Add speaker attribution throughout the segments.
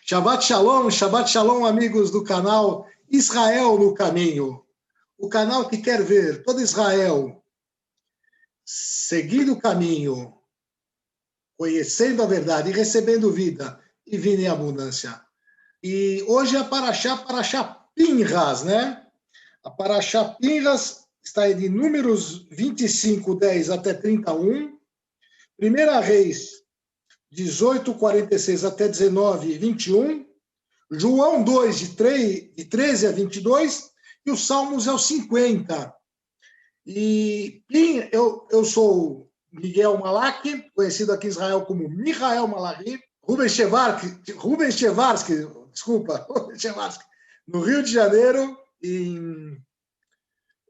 Speaker 1: Shabbat Shalom, amigos do canal Israel no Caminho. O canal que quer ver todo Israel seguindo o caminho, conhecendo a verdade e recebendo vida e vida em abundância. E hoje é a Parashá Pinhas, né? A Parashá Pinhas está de Números 25, 10 até 31. Primeira Reis 18, 46 até 19, 21. João 2, de 13 a 22. E os Salmos é o 50. E eu sou Miguel Malak, conhecido aqui em Israel como Michael Malaki. Rubens Chevarsky, no Rio de Janeiro,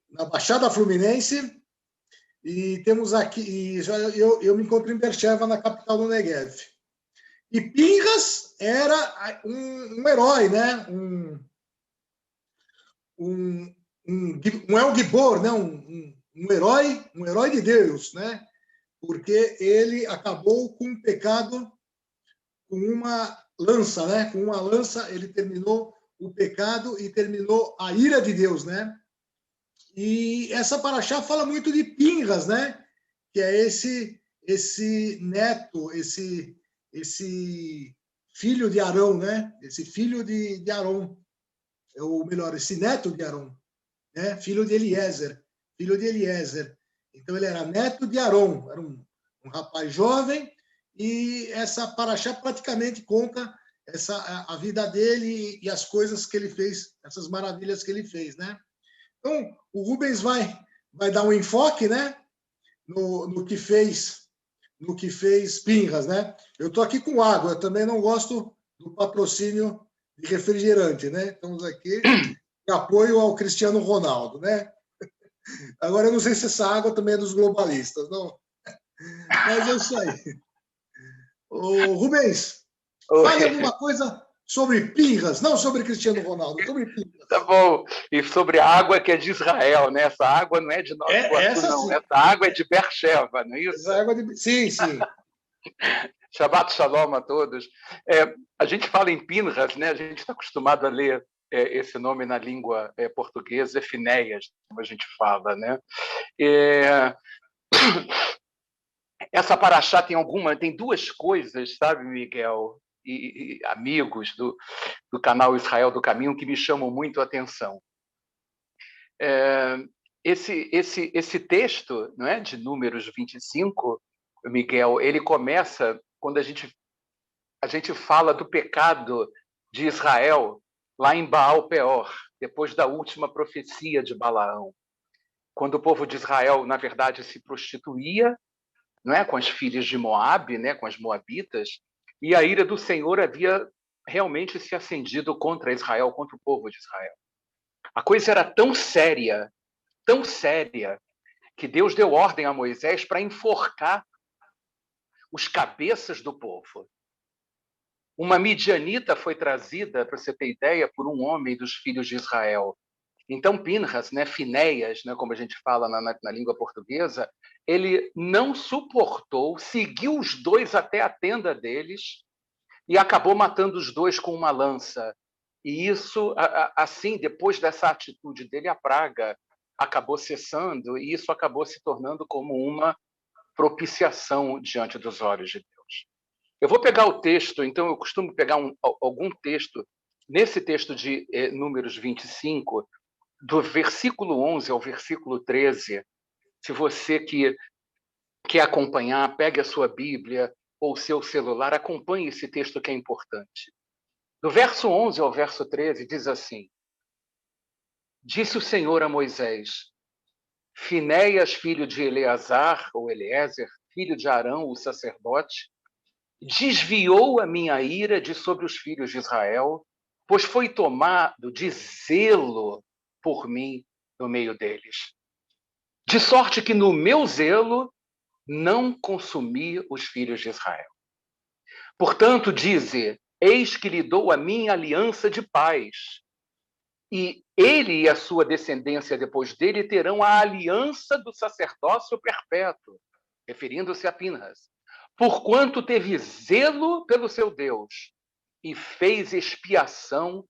Speaker 1: na Baixada Fluminense. E temos aqui, eu me encontro em Beersheba, na capital do Negev. E Pinhas era um herói, né? Um El Gibor, né? Um herói de Deus, né? Porque ele acabou com um pecado com uma lança, né? Com uma lança ele terminou o pecado e terminou a ira de Deus, né? E essa paraxá fala muito de Pinhas, né? Que é esse neto, esse filho de Arão, né? Esse filho de Arão, ou melhor, esse neto de Arão, né? Filho de Eliezer. Então ele era neto de Arão, era um rapaz jovem, e essa paraxá praticamente conta a vida dele e as coisas que ele fez, essas maravilhas que ele fez, né? Então, o Rubens vai dar um enfoque, né, no que fez Pinhas, né? Eu estou aqui com água, eu também não gosto do patrocínio de refrigerante, né? Estamos aqui em apoio ao Cristiano Ronaldo, né? Agora, eu não sei se essa água também é dos globalistas, não. Mas é isso aí. Ô, Rubens, fale alguma coisa sobre Pinhas, não sobre Cristiano Ronaldo, sobre Pinhas.
Speaker 2: Tá bom. E sobre a água que é de Israel, né? Essa água não é de Nova Iguaçu, não. Sim. Essa água é de Beersheba, não é isso?
Speaker 1: Essa água Sim.
Speaker 2: Shabbat Shalom a todos. A gente fala em Pinhas, né? A gente está acostumado a ler esse nome na língua portuguesa, Finéias, como a gente fala, né? Essa paraxá tem duas coisas, sabe, Miguel e amigos do canal Israel do Caminho, que me chamam muito a atenção. Esse texto, não é, de Números 25, Miguel, ele começa quando a gente fala do pecado de Israel lá em Baal Peor, depois da última profecia de Balaão, quando o povo de Israel, na verdade, se prostituía, não é, com as filhas de Moabe, né, com as moabitas, e a ira do Senhor havia realmente se acendido contra Israel, contra o povo de Israel. A coisa era tão séria, que Deus deu ordem a Moisés para enforcar os cabeças do povo. Uma midianita foi trazida, para você ter ideia, por um homem dos filhos de Israel. Então, Pinhas, né, Finéias, né, como a gente fala na língua portuguesa, ele não suportou, seguiu os dois até a tenda deles e acabou matando os dois com uma lança. E isso, assim, depois dessa atitude dele, a praga acabou cessando e isso acabou se tornando como uma propiciação diante dos olhos de Deus. Eu vou pegar o texto, então eu costumo pegar algum texto, nesse texto de Números 25, do versículo 11 ao versículo 13, se você que quer acompanhar, pegue a sua Bíblia ou o seu celular, acompanhe esse texto que é importante. Do verso 11 ao verso 13, diz assim: Disse o Senhor a Moisés: Finéias, filho de Eleazar, ou Eliezer, filho de Arão, o sacerdote, desviou a minha ira de sobre os filhos de Israel, pois foi tomado de zelo por mim no meio deles. De sorte que no meu zelo não consumi os filhos de Israel. Portanto, dize, eis que lhe dou a minha aliança de paz, e ele e a sua descendência depois dele terão a aliança do sacerdócio perpétuo, referindo-se a Pinhas, porquanto teve zelo pelo seu Deus, e fez expiação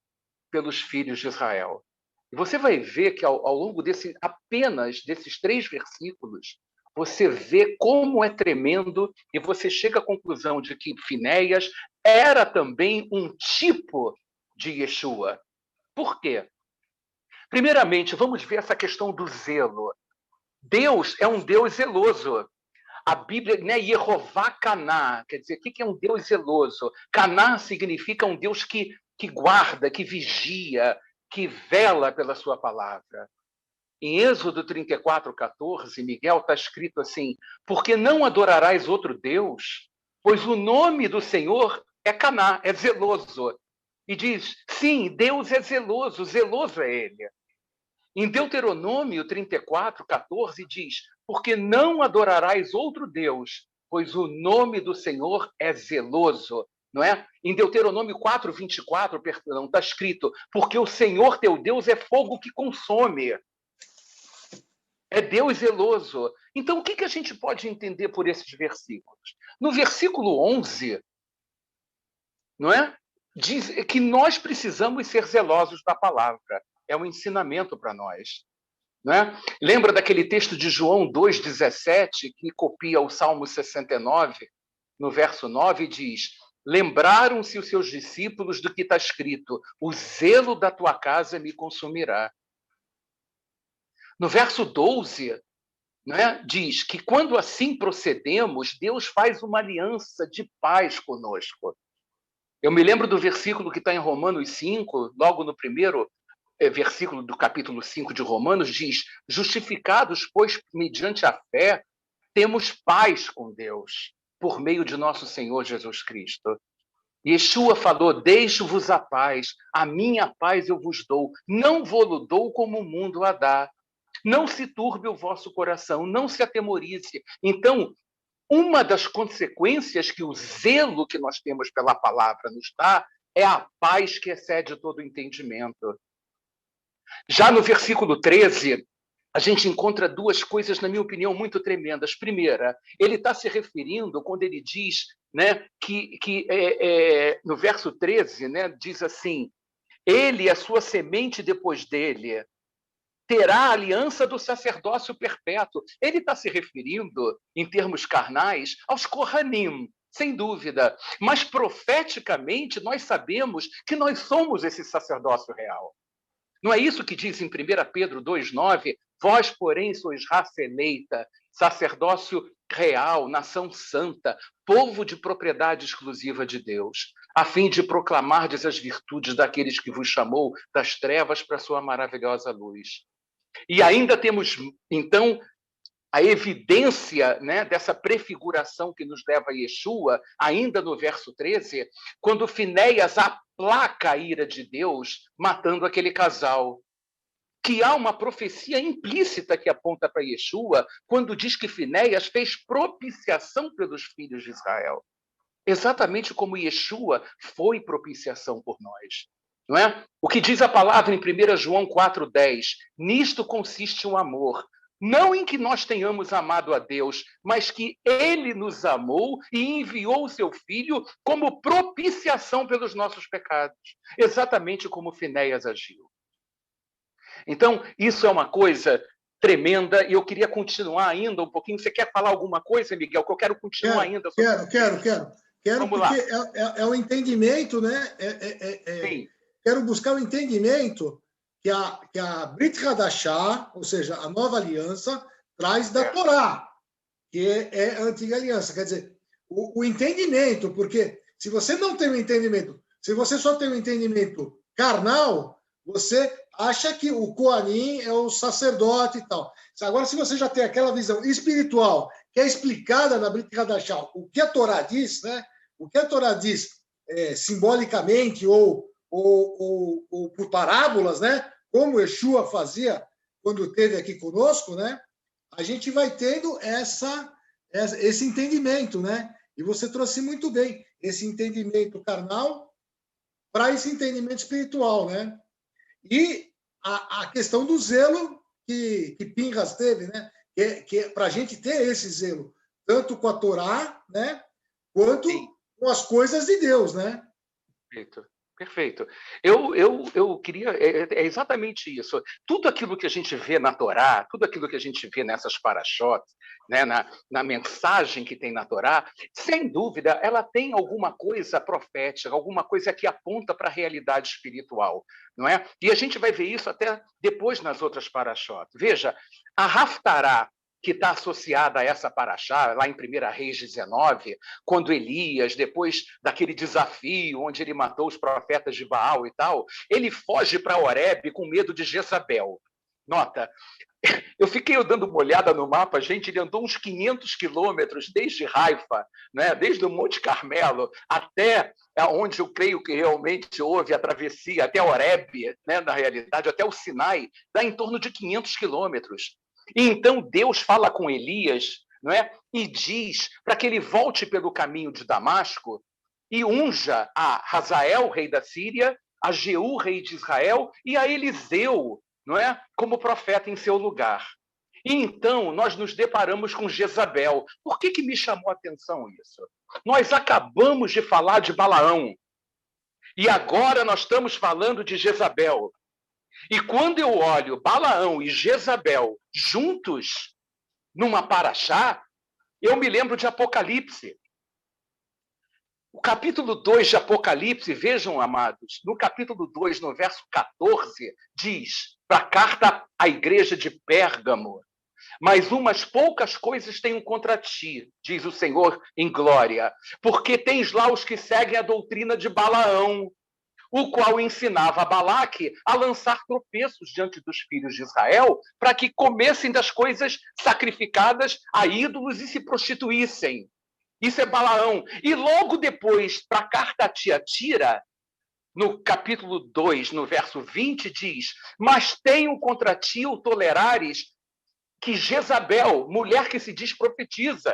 Speaker 2: pelos filhos de Israel. E você vai ver que ao longo apenas desses 3 versículos, você vê como é tremendo e você chega à conclusão de que Finéias era também um tipo de Yeshua. Por quê? Primeiramente, vamos ver essa questão do zelo. Deus é um Deus zeloso. A Bíblia, né, Yehová Caná, quer dizer, o que é um Deus zeloso? Caná significa um Deus que guarda, que vigia, que vela pela sua palavra. Em Êxodo 34:14, Miguel, está escrito assim: porque não adorarás outro Deus, pois o nome do Senhor é Caná, é zeloso. E diz, sim, Deus é zeloso, zeloso é ele. Em Deuteronômio 34:14 diz, porque não adorarás outro Deus, pois o nome do Senhor é zeloso. Não é? Em Deuteronômio 4:24, perdão, está escrito, porque o Senhor teu Deus é fogo que consome. É Deus zeloso. Então, o que a gente pode entender por esses versículos? No versículo 11, não é? Diz que nós precisamos ser zelosos da palavra. É um ensinamento para nós. Não é? Lembra daquele texto de João 2,17, que copia o Salmo 69? No verso 9 diz, lembraram-se os seus discípulos do que está escrito, o zelo da tua casa me consumirá. No verso 12, né, diz que quando assim procedemos, Deus faz uma aliança de paz conosco. Eu me lembro do versículo que está em Romanos 5, logo no primeiro versículo do capítulo 5 de Romanos, diz, justificados, pois, mediante a fé, temos paz com Deus, por meio de nosso Senhor Jesus Cristo. Yeshua falou, deixo-vos a paz, a minha paz eu vos dou, não vou-lo dou como o mundo a dá. Não se turbe o vosso coração, não se atemorize. Então, uma das consequências que o zelo que nós temos pela palavra nos dá é a paz que excede todo o entendimento. Já no versículo 13, a gente encontra 2 coisas, na minha opinião, muito tremendas. Primeira, ele está se referindo, quando ele diz, né, no verso 13, né, diz assim, ele e a sua semente depois dele terá a aliança do sacerdócio perpétuo. Ele está se referindo, em termos carnais, aos Kohanim, sem dúvida. Mas, profeticamente, nós sabemos que nós somos esse sacerdócio real. Não é isso que diz em 1 Pedro 2,9? Vós, porém, sois raça eleita, sacerdócio real, nação santa, povo de propriedade exclusiva de Deus, a fim de proclamardes as virtudes daqueles que vos chamou das trevas para a sua maravilhosa luz. E ainda temos, então, a evidência, né, dessa prefiguração que nos leva a Yeshua, ainda no verso 13, quando Finéias aplaca a ira de Deus, matando aquele casal. Que há uma profecia implícita que aponta para Yeshua, quando diz que Finéias fez propiciação pelos filhos de Israel. Exatamente como Yeshua foi propiciação por nós. Não é? O que diz a palavra em 1 João 4,10, nisto consiste o amor, não em que nós tenhamos amado a Deus, mas que Ele nos amou e enviou o seu Filho como propiciação pelos nossos pecados, exatamente como Finéias agiu. Então, isso é uma coisa tremenda e eu queria continuar ainda um pouquinho. Você quer falar alguma coisa, Miguel? Que eu quero continuar ainda.
Speaker 1: Quero, vamos porque é o entendimento, né?
Speaker 2: Sim.
Speaker 1: Quero buscar o entendimento que a Brit Hadashah, ou seja, a nova aliança, traz da Torá, que é a antiga aliança. Quer dizer, o entendimento, porque se você não tem o entendimento, se você só tem o entendimento carnal, você acha que o Kohanim é o sacerdote e tal. Agora, se você já tem aquela visão espiritual, que é explicada na Brit Hadashah, o que a Torá diz, né? O que a Torá diz simbolicamente ou por parábolas, né? Como Yeshua fazia quando esteve aqui conosco, né? A gente vai tendo esse entendimento, né? E você trouxe muito bem esse entendimento carnal para esse entendimento espiritual, né? E a questão do zelo que Pinhas teve, né? Que para a gente ter esse zelo, tanto com a Torá, né? Quanto com as coisas de Deus, né?
Speaker 2: Perfeito, perfeito. Eu queria. É exatamente isso. Tudo aquilo que a gente vê na Torá, tudo aquilo que a gente vê nessas parashot, né, na mensagem que tem na Torá, sem dúvida, ela tem alguma coisa profética, alguma coisa que aponta para a realidade espiritual, não é? E a gente vai ver isso até depois nas outras parashot. Veja, a Haftará, que está associada a essa paraxá, lá em 1 Reis 19, quando Elias, depois daquele desafio onde ele matou os profetas de Baal e tal, ele foge para Horebe com medo de Jezabel. Nota, eu fiquei dando uma olhada no mapa, gente, ele andou uns 500 quilômetros desde Haifa, né, desde o Monte Carmelo até onde eu creio que realmente houve a travessia, até Horebe, né, na realidade, até o Sinai, dá em torno de 500 quilômetros. E então Deus fala com Elias, não é? E diz para que ele volte pelo caminho de Damasco e unja a Hazael, rei da Síria, a Jeú, rei de Israel, e a Eliseu, não é? Como profeta em seu lugar. E então nós nos deparamos com Jezabel. Por que me chamou a atenção isso? Nós acabamos de falar de Balaão. E agora nós estamos falando de Jezabel. E quando eu olho Balaão e Jezabel juntos numa paraxá, eu me lembro de Apocalipse. O capítulo 2 de Apocalipse, vejam, amados, no capítulo 2, no verso 14, diz, para a carta à igreja de Pérgamo, mas umas poucas coisas tenho contra ti, diz o Senhor em glória, porque tens lá os que seguem a doutrina de Balaão, o qual ensinava a Balaque a lançar tropeços diante dos filhos de Israel para que comessem das coisas sacrificadas a ídolos e se prostituíssem. Isso é Balaão. E logo depois, para a carta a Tiatira, no capítulo 2, no verso 20, diz, mas tenho contra ti o tolerares que Jezabel, mulher que se diz profetiza,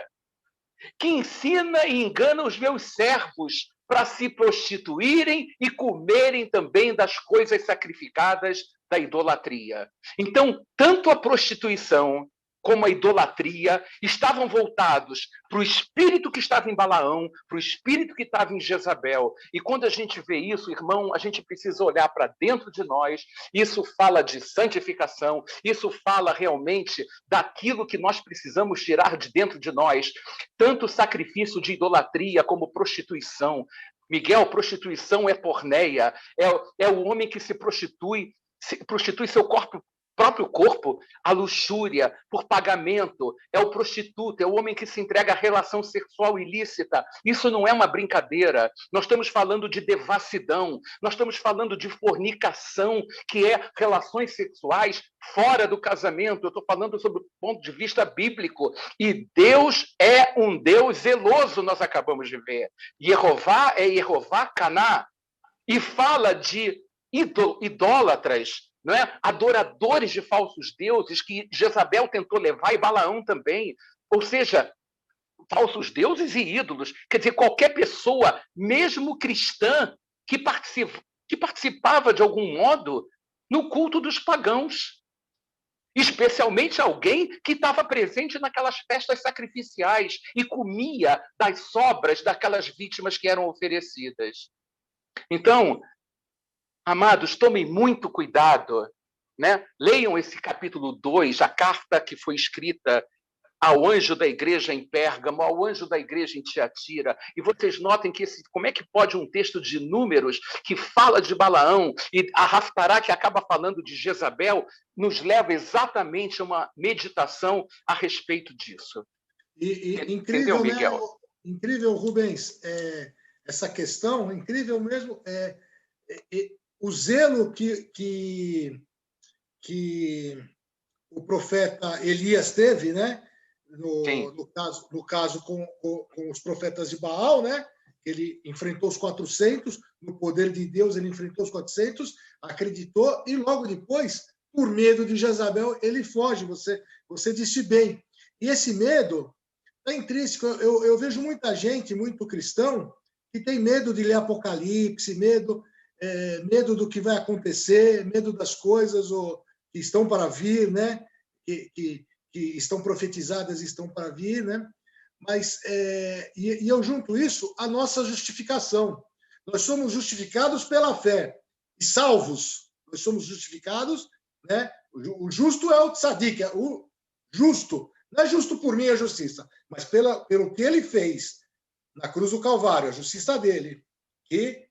Speaker 2: que ensina e engana os meus servos para se prostituírem e comerem também das coisas sacrificadas da idolatria. Então, tanto a prostituição como a idolatria estavam voltados para o espírito que estava em Balaão, para o espírito que estava em Jezabel. E quando a gente vê isso, irmão, a gente precisa olhar para dentro de nós. Isso fala de santificação, isso fala realmente daquilo que nós precisamos tirar de dentro de nós, tanto sacrifício de idolatria como prostituição. Miguel, prostituição é porneia, é o homem que se prostitui seu próprio corpo à luxúria, por pagamento, é o prostituto, é o homem que se entrega à relação sexual ilícita. Isso não é uma brincadeira. Nós estamos falando de devassidão, nós estamos falando de fornicação, que é relações sexuais fora do casamento. Eu estou falando sobre o ponto de vista bíblico. E Deus é um Deus zeloso, nós acabamos de ver. Jeová é Jeová Caná, e fala de idólatras, não é? Adoradores de falsos deuses que Jezabel tentou levar e Balaão também. Ou seja, falsos deuses e ídolos. Quer dizer, qualquer pessoa, mesmo cristã, que participava de algum modo no culto dos pagãos. Especialmente alguém que estava presente naquelas festas sacrificiais e comia das sobras daquelas vítimas que eram oferecidas. Então, amados, tomem muito cuidado, né? Leiam esse capítulo 2, a carta que foi escrita ao anjo da igreja em Pérgamo, ao anjo da igreja em Tiatira, e vocês notem que como é que pode um texto de Números que fala de Balaão e a Haftará que acaba falando de Jezabel nos leva exatamente a uma meditação a respeito disso.
Speaker 1: Incrível,
Speaker 2: entendeu, Miguel?
Speaker 1: Né? Incrível, Rubens, essa questão, incrível mesmo, o zelo que o profeta Elias teve, né? No caso com os profetas de Baal, né? Ele enfrentou os 400, no poder de Deus ele enfrentou os 400, acreditou, e logo depois, por medo de Jezabel, ele foge, você disse bem. E esse medo é intrínseco. Eu vejo muita gente, muito cristão, que tem medo de ler Apocalipse, medo do que vai acontecer, medo das coisas que estão para vir, né? Que estão profetizadas e estão para vir, né? Mas eu junto isso à nossa justificação. nós somos justificados pela fé e salvos. Nós somos justificados, né? O justo é o tzadik, é o justo. Não é justo por minha justiça, mas pelo que ele fez na cruz do Calvário, a justiça dele, que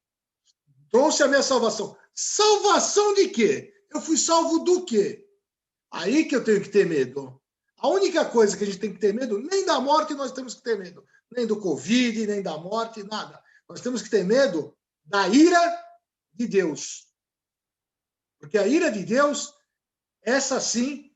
Speaker 1: trouxe a minha salvação. Salvação de quê? Eu fui salvo do quê? Aí que eu tenho que ter medo. A única coisa que a gente tem que ter medo, nem da morte nós temos que ter medo. Nem do Covid, nem da morte, nada. Nós temos que ter medo da ira de Deus. Porque a ira de Deus, essa sim,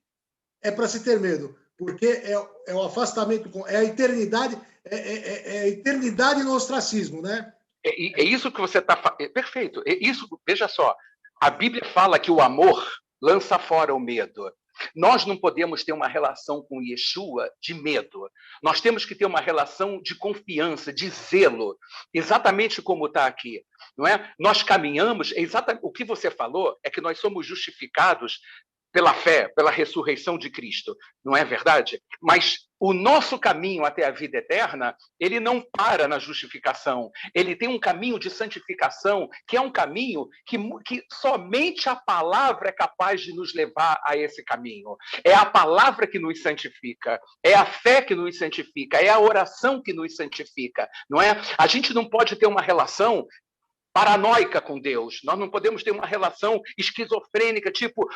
Speaker 1: é para se ter medo. Porque é o afastamento, é a eternidade, é a eternidade no ostracismo, né?
Speaker 2: É isso que você está falando. Perfeito. É isso, veja só. A Bíblia fala que o amor lança fora o medo. Nós não podemos ter uma relação com Yeshua de medo. Nós temos que ter uma relação de confiança, de zelo, exatamente como está aqui, não é? Nós caminhamos, exatamente o que você falou é que nós somos justificados pela fé, pela ressurreição de Cristo, não é verdade? Mas o nosso caminho até a vida eterna, ele não para na justificação. Ele tem um caminho de santificação, que é um caminho que somente a palavra é capaz de nos levar a esse caminho. É a palavra que nos santifica, é a fé que nos santifica, é a oração que nos santifica, não é? A gente não pode ter uma relação paranoica com Deus. Nós não podemos ter uma relação esquizofrênica, tipo,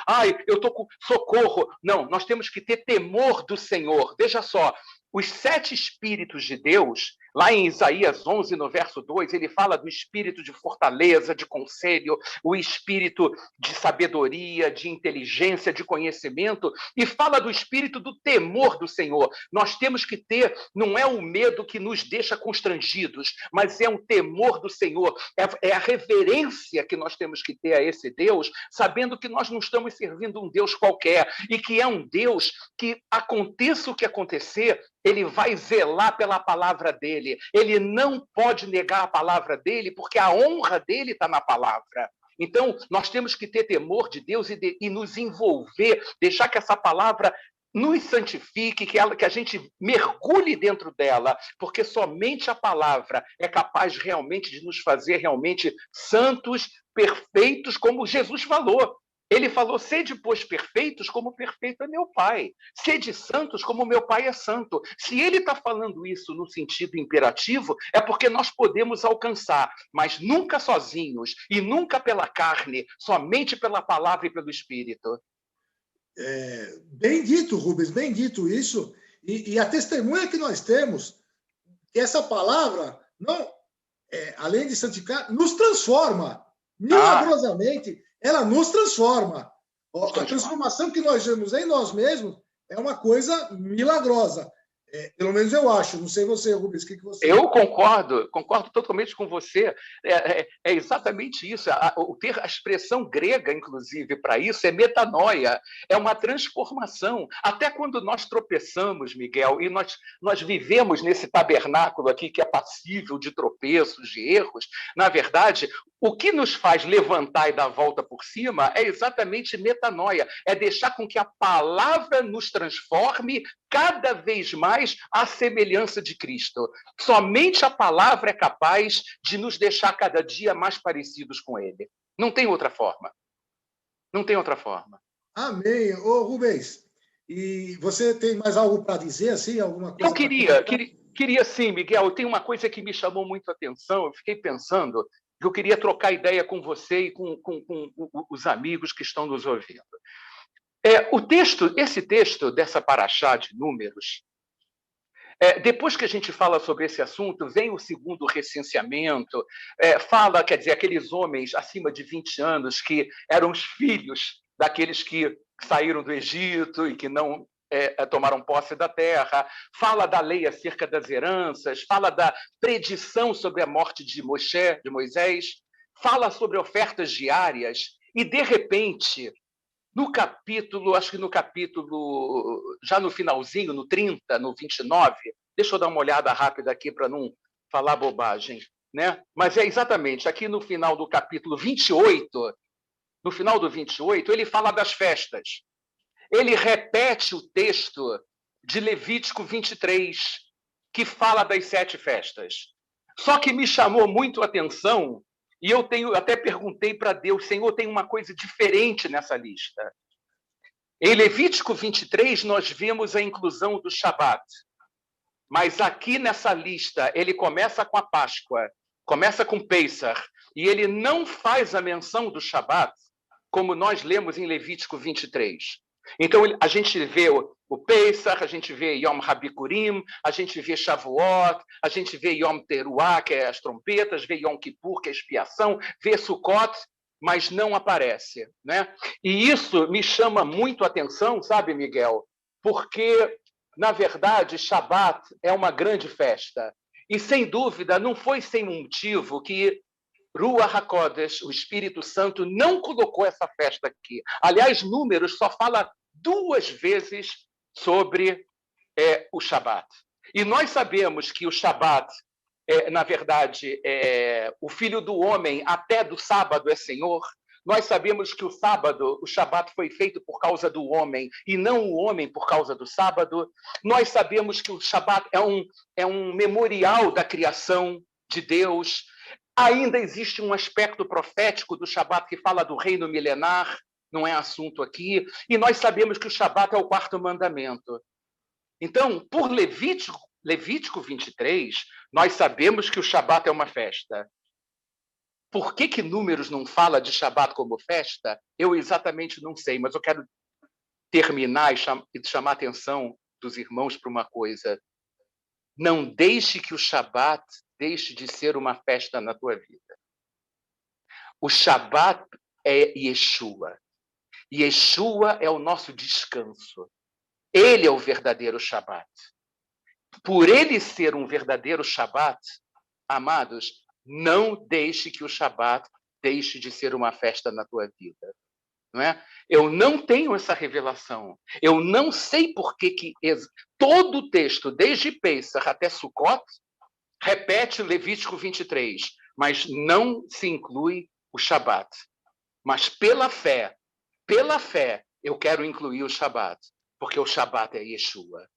Speaker 2: eu estou com socorro. Não, nós temos que ter temor do Senhor. Veja só, os 7 espíritos de Deus, lá em Isaías 11, no verso 2, ele fala do espírito de fortaleza, de conselho, o espírito de sabedoria, de inteligência, de conhecimento, e fala do espírito do temor do Senhor. Nós temos que ter, não é o medo que nos deixa constrangidos, mas é um temor do Senhor, é a reverência que nós temos que ter a esse Deus, sabendo que nós não estamos servindo um Deus qualquer, e que é um Deus que, aconteça o que acontecer, ele vai zelar pela palavra dele. Ele não pode negar a palavra dele, porque a honra dele está na palavra. Então, nós temos que ter temor de Deus e nos envolver, deixar que essa palavra nos santifique, que a gente mergulhe dentro dela, porque somente a palavra é capaz realmente de nos fazer realmente santos, perfeitos, como Jesus falou. Ele falou, sede, pois, perfeitos, como perfeito é meu Pai. Sede santos, como meu Pai é santo. Se ele está falando isso no sentido imperativo, é porque nós podemos alcançar, mas nunca sozinhos e nunca pela carne, somente pela palavra e pelo Espírito.
Speaker 1: Bem dito, Rubens, bem dito isso. E a testemunha que nós temos, que essa palavra, não, além de santificar, nos transforma. Milagrosamente, ela nos transforma. A transformação que nós vemos em nós mesmos é uma coisa milagrosa. Pelo menos eu acho. Não sei você, Rubens, o que você...
Speaker 2: Eu concordo totalmente com você. É exatamente isso. A expressão grega, inclusive, para isso é metanoia. É uma transformação. Até quando nós tropeçamos, Miguel, e nós vivemos nesse tabernáculo aqui que é passível de tropeços, de erros, na verdade, o que nos faz levantar e dar a volta por cima é exatamente metanoia. É deixar com que a palavra nos transforme cada vez mais à semelhança de Cristo. Somente a palavra é capaz de nos deixar cada dia mais parecidos com Ele. Não tem outra forma. Não tem outra forma.
Speaker 1: Amém. Ô, Rubens, e você tem mais algo para dizer, assim, alguma coisa?
Speaker 2: Eu queria sim, Miguel. Tem uma coisa que me chamou muito a atenção. Eu fiquei pensando que eu queria trocar ideia com você e com os amigos que estão nos ouvindo. Esse texto dessa paraxá de Números, depois que a gente fala sobre esse assunto, vem o segundo recenseamento, fala, quer dizer, aqueles homens acima de 20 anos que eram os filhos daqueles que saíram do Egito e que não tomaram posse da terra, fala da lei acerca das heranças, fala da predição sobre a morte de Moisés, fala sobre ofertas diárias e, de repente, no capítulo, já no finalzinho, no 30, no 29, deixa eu dar uma olhada rápida aqui para não falar bobagem, né? Mas é exatamente aqui no final do capítulo 28, no final do 28, ele fala das festas. Ele repete o texto de Levítico 23, que fala das 7 festas. Só que me chamou muito a atenção E até perguntei para Deus, Senhor, tem uma coisa diferente nessa lista. Em Levítico 23, nós vemos a inclusão do Shabat. Mas aqui nessa lista, ele começa com a Páscoa, começa com Pesach, e ele não faz a menção do Shabat, como nós lemos em Levítico 23. Então, a gente vê o Pesach, a gente vê Yom HaBikurim, a gente vê Shavuot, a gente vê Yom Teruah, que é as trompetas, vê Yom Kippur, que é a expiação, vê Sukkot, mas não aparece, né? E isso me chama muito a atenção, sabe, Miguel? Porque, na verdade, Shabat é uma grande festa. E, sem dúvida, não foi sem motivo que Ruach HaKodesh, o Espírito Santo, não colocou essa festa aqui. Aliás, Números só fala 2 vezes sobre o Shabat. E nós sabemos que o Shabat, na verdade, o Filho do Homem, até do sábado, é Senhor. Nós sabemos que o sábado, o Shabat foi feito por causa do homem e não o homem por causa do sábado. Nós sabemos que o Shabat é um memorial da criação de Deus. Ainda existe um aspecto profético do Shabat que fala do reino milenar, não é assunto aqui. E nós sabemos que o Shabat é o 4º mandamento. Então, por Levítico 23, nós sabemos que o Shabat é uma festa. Por que Números não fala de Shabat como festa? Eu exatamente não sei, mas eu quero terminar e chamar a atenção dos irmãos para uma coisa. Não deixe que o Shabat deixe de ser uma festa na tua vida. O Shabat é Yeshua. Yeshua é o nosso descanso. Ele é o verdadeiro Shabat. Por ele ser um verdadeiro Shabat, amados, não deixe que o Shabat deixe de ser uma festa na tua vida. Não é? Eu não tenho essa revelação. Eu não sei por que todo o texto, desde Pesach até Sukkot, repete Levítico 23, mas não se inclui o Shabat. Mas pela fé, eu quero incluir o Shabat, porque o Shabat é Yeshua.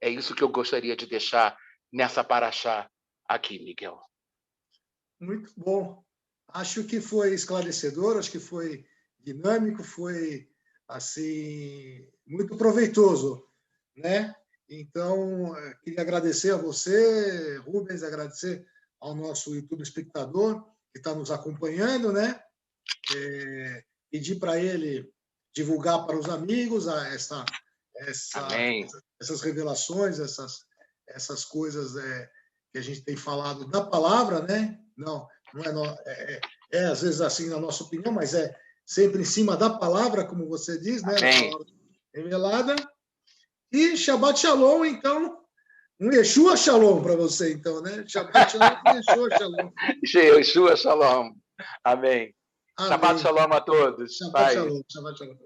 Speaker 2: É isso que eu gostaria de deixar nessa paraxá aqui, Miguel.
Speaker 1: Muito bom. Acho que foi esclarecedor, acho que foi dinâmico, foi assim muito proveitoso, né? Então, queria agradecer a você, Rubens, agradecer ao nosso YouTube espectador que está nos acompanhando, né? Pedir para ele divulgar para os amigos essas revelações, essas coisas que a gente tem falado da palavra, né? Não é às vezes assim na nossa opinião, mas é sempre em cima da palavra, como você diz, né? Da palavra revelada. E Shabbat Shalom, então, um Yeshua Shalom para você, então, né? Shabbat Shalom com Yeshua Shalom.
Speaker 2: Yeshua Shalom. Amém. Amém. Shabbat Shalom a todos.
Speaker 1: Shabbat Shalom. Shabbat Shalom.